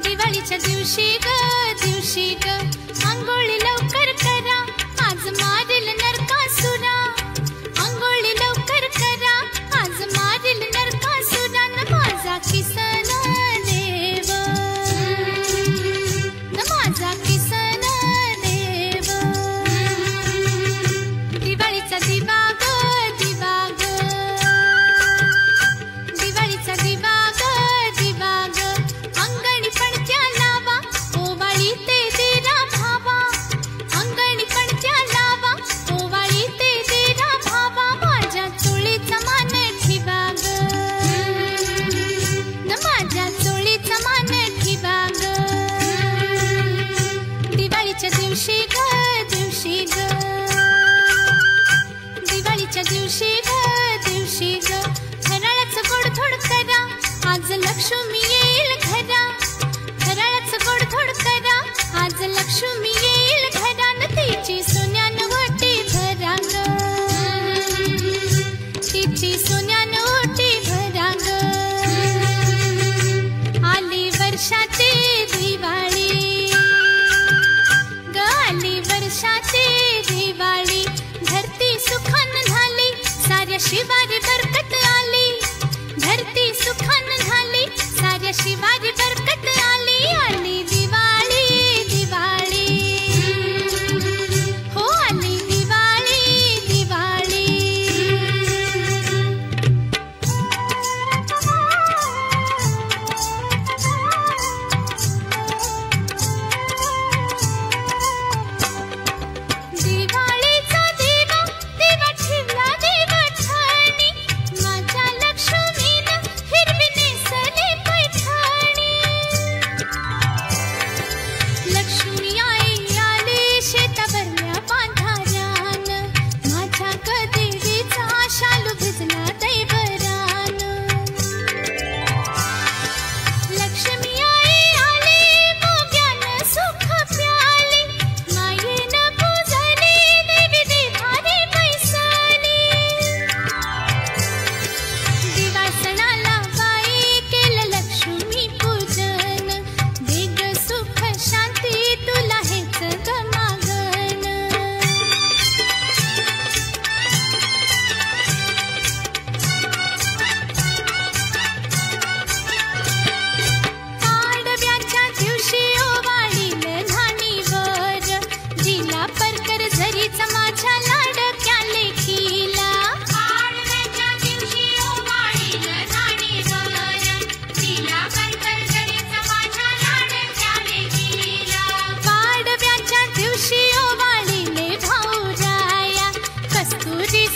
दिवाळीच्या दिवशी ग अंघोळी लवकर करा, आज मारेल नरकासुरा. अंघोळी लवकर करा, आज मारेल नरकासुरा. न माझा किसन देव, न माझा किसन देव. दिवाळीचा दिवा ग दिवा ग, दिवाळीचा दिवा ग दिवा ग. अंगणी पणत्या लावा, ओवाळी ते देरा भावा. अंगणी पणत्या लावा, ओवाळी ते देरा भावा. माझ्या चोळीचा मान ठेवा ग, न माझ्या चोळीचा मान ठेवा ग. दिवाळीच्या दिवशी ग दिवाळीच्या दिवशी ग फराळाचं गोडधोड करा, आज लक्ष्मी येईल घरा. फराळाचं गोडधोड करा, आज लक्ष्मी येईल घरा. न तिची सोन्यानं ओटी भरा ग, तिची सोन्यानं ओटी भरा ग. आली वर्षाची दिवाळी ग, आली वर्षाची दिवाळी. धरती सुखान झाली, साऱ्या शिवारी बरकत आली. धरती सुखान झाली, साऱ्या शिवारी बरकत आली. आली दिवाळी दिवाळी, हो आली दिवाळी दिवाळी. दिवाळीचा दिवा दिवा ठेवला देवठाणी, माझ्या लक्ष्मीनं हिरवी नेसली पैठणी. लक्ष्मी आई आली शेतावरल्या बांधाऱ्यान, माझ्या देवीचा शालू भिजला दैवरान. लक्ष्मी आई आली मोग्यानं सुख प्याली, मायेनं पूजली देवी देवारी बैसली. दिवाळ सणाला बाई केलं लक्ष्मी पूजन, वेग सुख शांती तुला हेच ग मागण. पाडव्याच्या दिवशी ओवाळील घाणीवर, जिला परकर झरीचा माझ्या लाडक्या लेकीला. पाडव्याच्या दिवशी ओवाळील घाणीवर, जिला परकर झरीचा माझ्या लाडक्या लेकीला. पाडव्याच्या दिवशी ओवाळीले भाऊराया, कस्तुरी